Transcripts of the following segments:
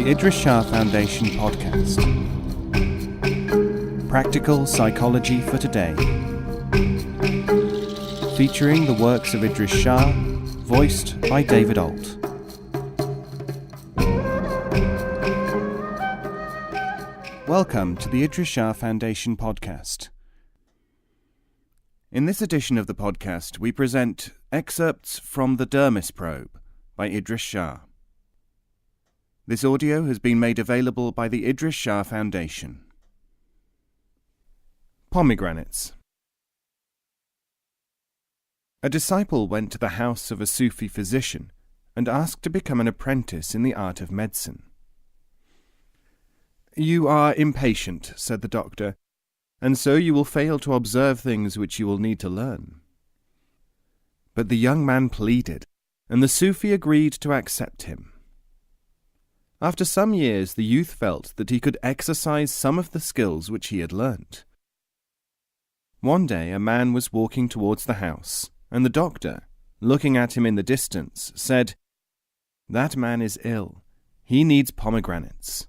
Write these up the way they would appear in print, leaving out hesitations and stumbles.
the Idries Shah Foundation podcast. Practical Psychology for Today. Featuring the works of Idries Shah, voiced by David Ault. Welcome to the Idries Shah Foundation podcast. In this edition of the podcast, we present excerpts from the Dermis Probe by Idries Shah. This audio has been made available by the Idries Shah Foundation. Pomegranates. A disciple went to the house of a Sufi physician and asked to become an apprentice in the art of medicine. "You are impatient," said the doctor, "and so you will fail to observe things which you will need to learn." But the young man pleaded, and the Sufi agreed to accept him. After some years, the youth felt that he could exercise some of the skills which he had learnt. One day a man was walking towards the house, and the doctor, looking at him in the distance, said, "That man is ill. He needs pomegranates."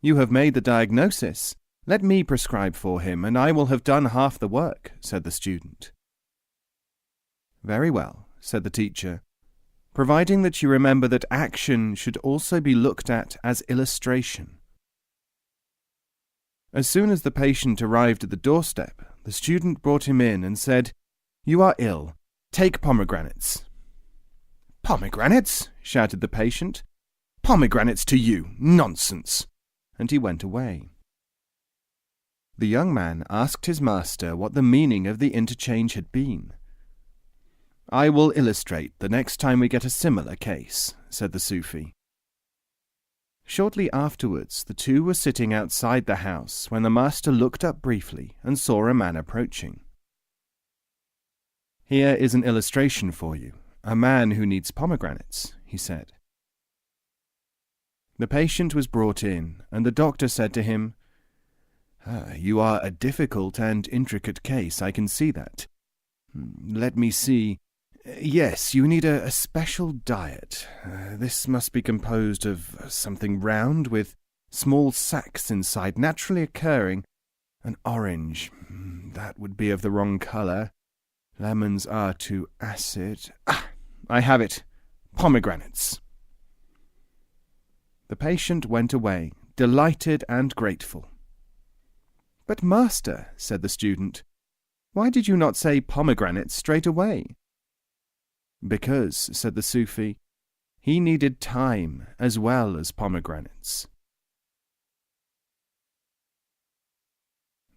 "You have made the diagnosis. Let me prescribe for him, and I will have done half the work," said the student. "Very well," said the teacher, "providing that you remember that action should also be looked at as illustration." As soon as the patient arrived at the doorstep, the student brought him in and said, "You are ill. Take pomegranates." "Pomegranates?" shouted the patient. "Pomegranates to you! Nonsense!" And he went away. The young man asked his master what the meaning of the interchange had been. "I will illustrate the next time we get a similar case," said the Sufi. Shortly afterwards, the two were sitting outside the house when the master looked up briefly and saw a man approaching. "Here is an illustration for you, a man who needs pomegranates," he said. The patient was brought in, and the doctor said to him, "You are a difficult and intricate case, I can see that. Let me see. Yes, you need a special diet. This must be composed of something round with small sacs inside, naturally occurring. An orange. That would be of the wrong colour. Lemons are too acid. I have it. Pomegranates." The patient went away, delighted and grateful. "But master," said the student, "why did you not say pomegranates straight away?" "Because," said the Sufi, "he needed time as well as pomegranates."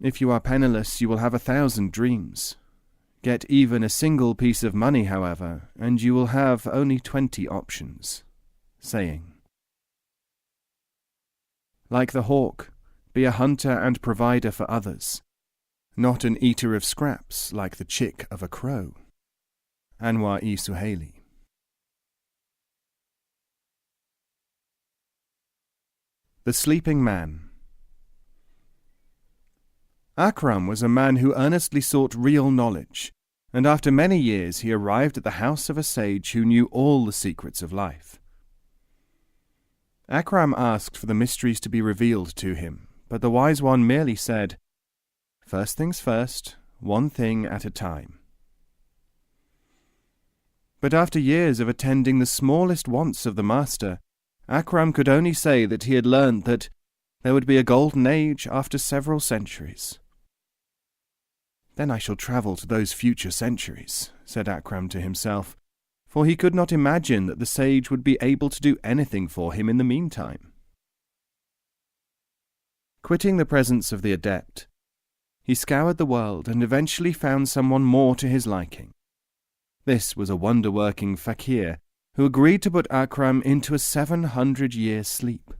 If you are penniless, you will have 1,000 dreams. Get even a single piece of money, however, and you will have only 20 options. Saying. Like the hawk, be a hunter and provider for others, not an eater of scraps like the chick of a crow. Anwar-e Suhaili. The Sleeping Man. Akram was a man who earnestly sought real knowledge, and after many years he arrived at the house of a sage who knew all the secrets of life. Akram asked for the mysteries to be revealed to him, but the wise one merely said, "First things first, one thing at a time." But after years of attending the smallest wants of the master, Akram could only say that he had learned that there would be a golden age after several centuries. "Then I shall travel to those future centuries," said Akram to himself, for he could not imagine that the sage would be able to do anything for him in the meantime. Quitting the presence of the adept, he scoured the world and eventually found someone more to his liking. This was a wonder-working fakir who agreed to put Akram into a 700-year sleep.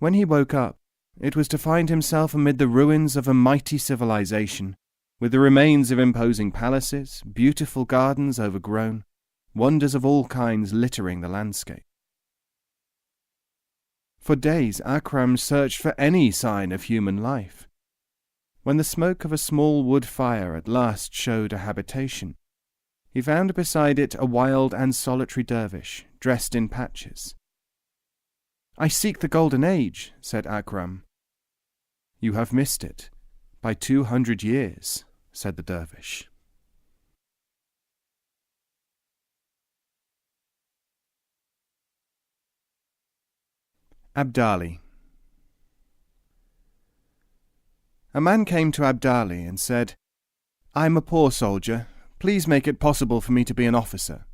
When he woke up, it was to find himself amid the ruins of a mighty civilization, with the remains of imposing palaces, beautiful gardens overgrown, wonders of all kinds littering the landscape. For days Akram searched for any sign of human life. When the smoke of a small wood fire at last showed a habitation, he found beside it a wild and solitary dervish, dressed in patches. "I seek the golden age," said Akram. "You have missed it, by 200 years," said the dervish. Abdali. A man came to Abdali and said, "I am a poor soldier. Please make it possible for me to be an officer."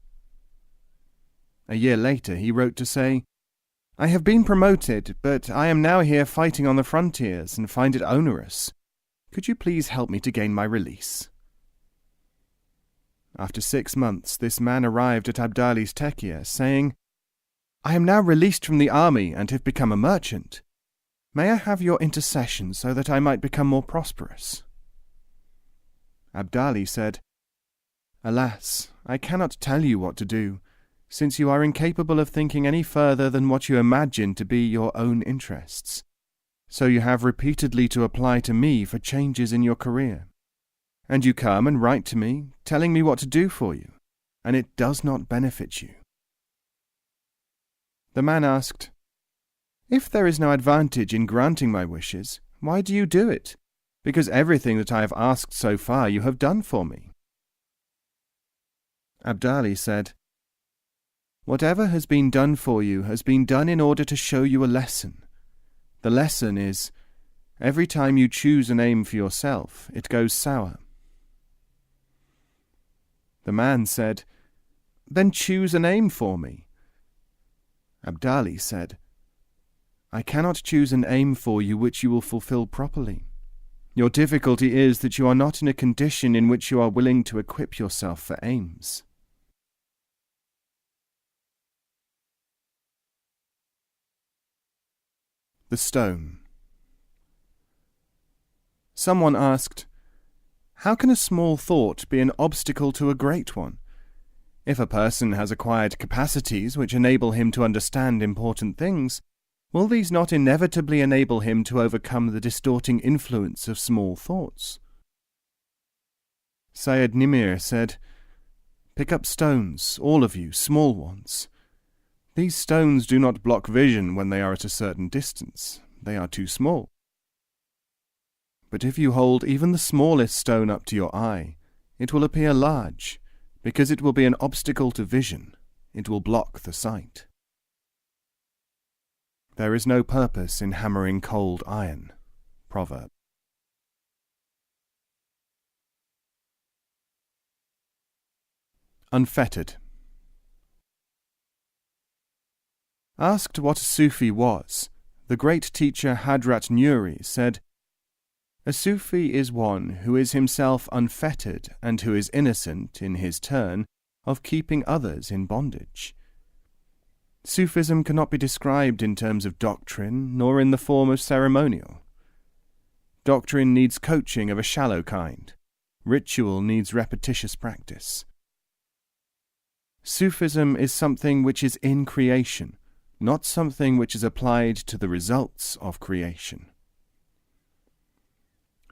A year later he wrote to say, "I have been promoted, but I am now here fighting on the frontiers and find it onerous. Could you please help me to gain my release?" After 6 months this man arrived at Abdali's tekia, saying, "I am now released from the army and have become a merchant. May I have your intercession so that I might become more prosperous?" Abdali said, "Alas, I cannot tell you what to do, since you are incapable of thinking any further than what you imagine to be your own interests. So you have repeatedly to apply to me for changes in your career. And you come and write to me, telling me what to do for you, and it does not benefit you." The man asked, "If there is no advantage in granting my wishes, why do you do it? Because everything that I have asked so far you have done for me." Abdali said, "Whatever has been done for you has been done in order to show you a lesson. The lesson is, every time you choose an aim for yourself, it goes sour." The man said, "Then choose an aim for me." Abdali said, "I cannot choose an aim for you which you will fulfill properly. Your difficulty is that you are not in a condition in which you are willing to equip yourself for aims." The stone. Someone asked, "How can a small thought be an obstacle to a great one? If a person has acquired capacities which enable him to understand important things, will these not inevitably enable him to overcome the distorting influence of small thoughts?" Sayyid Nimir said, "Pick up stones, all of you, small ones. These stones do not block vision when they are at a certain distance. They are too small. But if you hold even the smallest stone up to your eye, it will appear large, because it will be an obstacle to vision. It will block the sight. There is no purpose in hammering cold iron." Proverb. Unfettered. Asked what a Sufi was, the great teacher Hadrat Nuri said, "A Sufi is one who is himself unfettered and who is innocent, in his turn, of keeping others in bondage." Sufism cannot be described in terms of doctrine, nor in the form of ceremonial. Doctrine needs coaching of a shallow kind. Ritual needs repetitious practice. Sufism is something which is in creation, not something which is applied to the results of creation.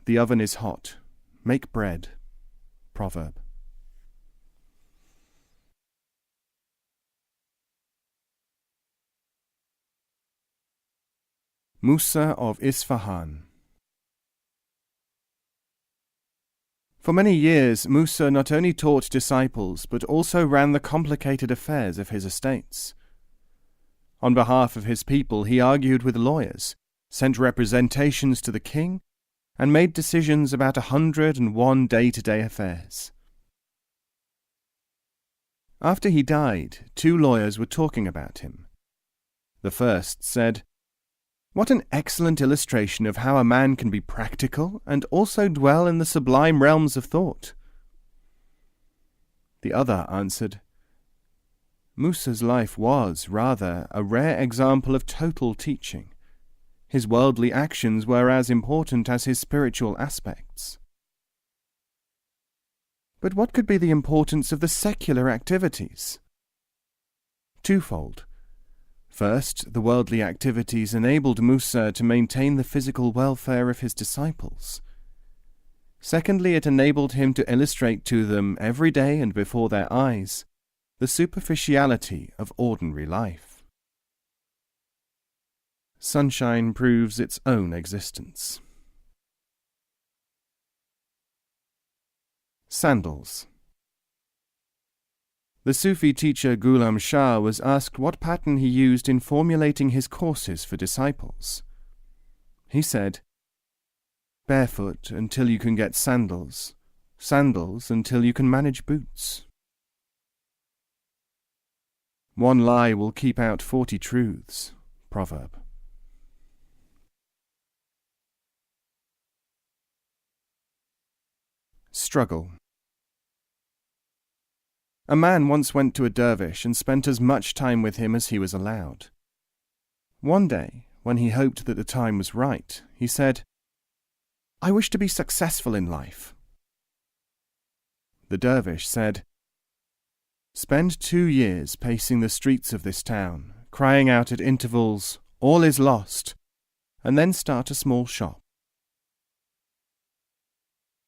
The oven is hot. Make bread. Proverb. Musa of Isfahan. For many years, Musa not only taught disciples, but also ran the complicated affairs of his estates. On behalf of his people, he argued with lawyers, sent representations to the king, and made decisions about 101 day-to-day affairs. After he died, 2 lawyers were talking about him. The first said, "What an excellent illustration of how a man can be practical and also dwell in the sublime realms of thought." The other answered, "Musa's life was, rather, a rare example of total teaching. His worldly actions were as important as his spiritual aspects." But what could be the importance of the secular activities? Twofold. First, the worldly activities enabled Musa to maintain the physical welfare of his disciples. Secondly, it enabled him to illustrate to them every day and before their eyes the superficiality of ordinary life. Sunshine proves its own existence. Sandals. The Sufi teacher Ghulam Shah was asked what pattern he used in formulating his courses for disciples. He said, "Barefoot until you can get sandals, sandals until you can manage boots." One lie will keep out 40 truths. Proverb. Struggle. A man once went to a dervish and spent as much time with him as he was allowed. One day, when he hoped that the time was right, he said, "I wish to be successful in life." The dervish said, "Spend 2 years pacing the streets of this town, crying out at intervals, 'All is lost,' and then start a small shop."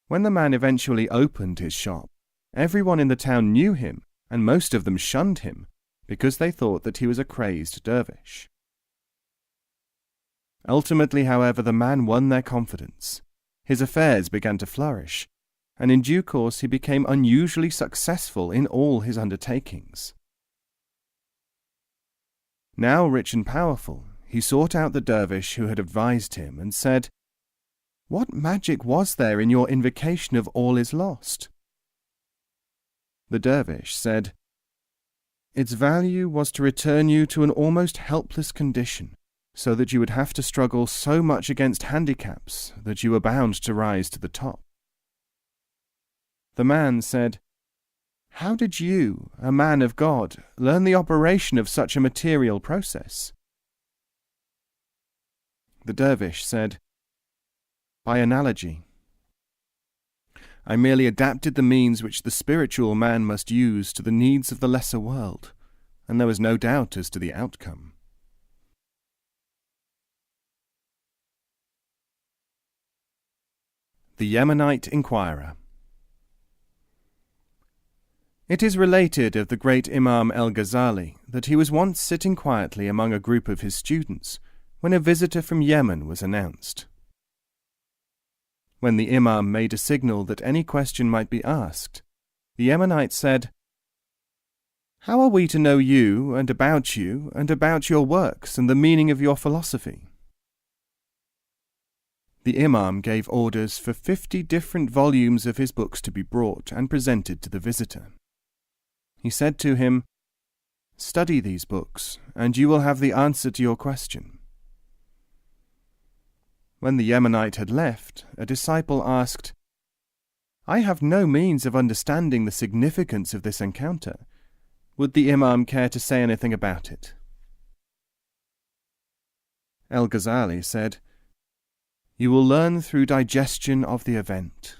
When the man eventually opened his shop, everyone in the town knew him, and most of them shunned him, because they thought that he was a crazed dervish. Ultimately, however, the man won their confidence. His affairs began to flourish, and in due course he became unusually successful in all his undertakings. Now rich and powerful, he sought out the dervish who had advised him and said, "What magic was there in your invocation of all is lost?" The dervish said, "Its value was to return you to an almost helpless condition, so that you would have to struggle so much against handicaps that you were bound to rise to the top." The man said, "How did you, a man of God, learn the operation of such a material process?" The dervish said, "By analogy. I merely adapted the means which the spiritual man must use to the needs of the lesser world, and there was no doubt as to the outcome." The Yemenite Inquirer. It is related of the great Imam al-Ghazali that he was once sitting quietly among a group of his students when a visitor from Yemen was announced. When the Imam made a signal that any question might be asked, the Yemenite said, "How are we to know you and about your works and the meaning of your philosophy?" The Imam gave orders for 50 different volumes of his books to be brought and presented to the visitor. He said to him, "Study these books, and you will have the answer to your question." When the Yemenite had left, a disciple asked, "I have no means of understanding the significance of this encounter. Would the Imam care to say anything about it?" Al-Ghazali said, "You will learn through digestion of the event."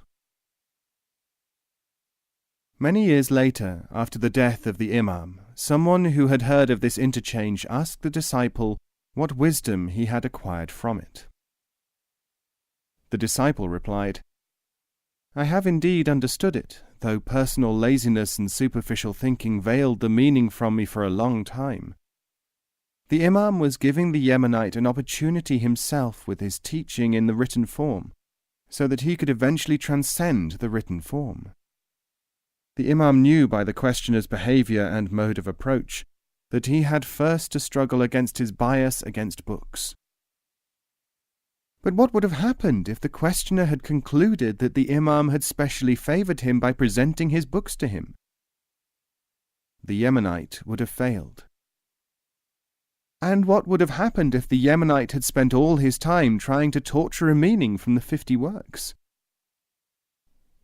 Many years later, after the death of the Imam, someone who had heard of this interchange asked the disciple what wisdom he had acquired from it. The disciple replied, "I have indeed understood it, though personal laziness and superficial thinking veiled the meaning from me for a long time. The Imam was giving the Yemenite an opportunity himself with his teaching in the written form, so that he could eventually transcend the written form. The Imam knew by the questioner's behavior and mode of approach that he had first to struggle against his bias against books. But what would have happened if the questioner had concluded that the Imam had specially favored him by presenting his books to him? The Yemenite would have failed. And what would have happened if the Yemenite had spent all his time trying to torture a meaning from the 50 works?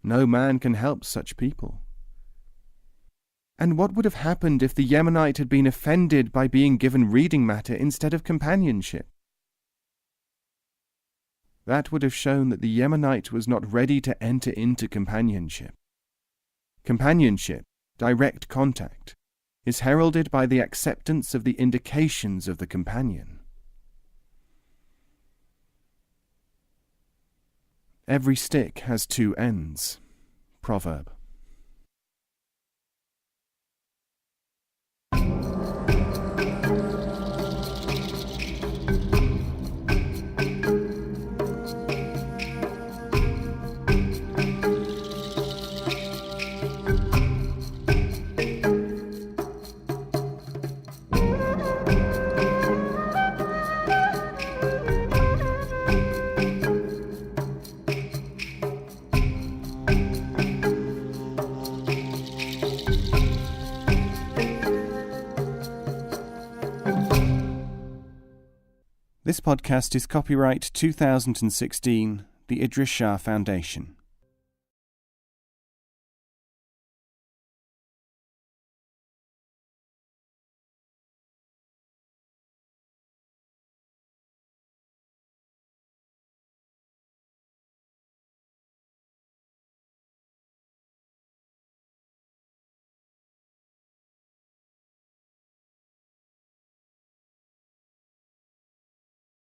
No man can help such people. And what would have happened if the Yemenite had been offended by being given reading matter instead of companionship? That would have shown that the Yemenite was not ready to enter into companionship. Companionship, direct contact, is heralded by the acceptance of the indications of the companion. Every stick has two ends. Proverb. This podcast is copyright 2016, the Idries Shah Foundation.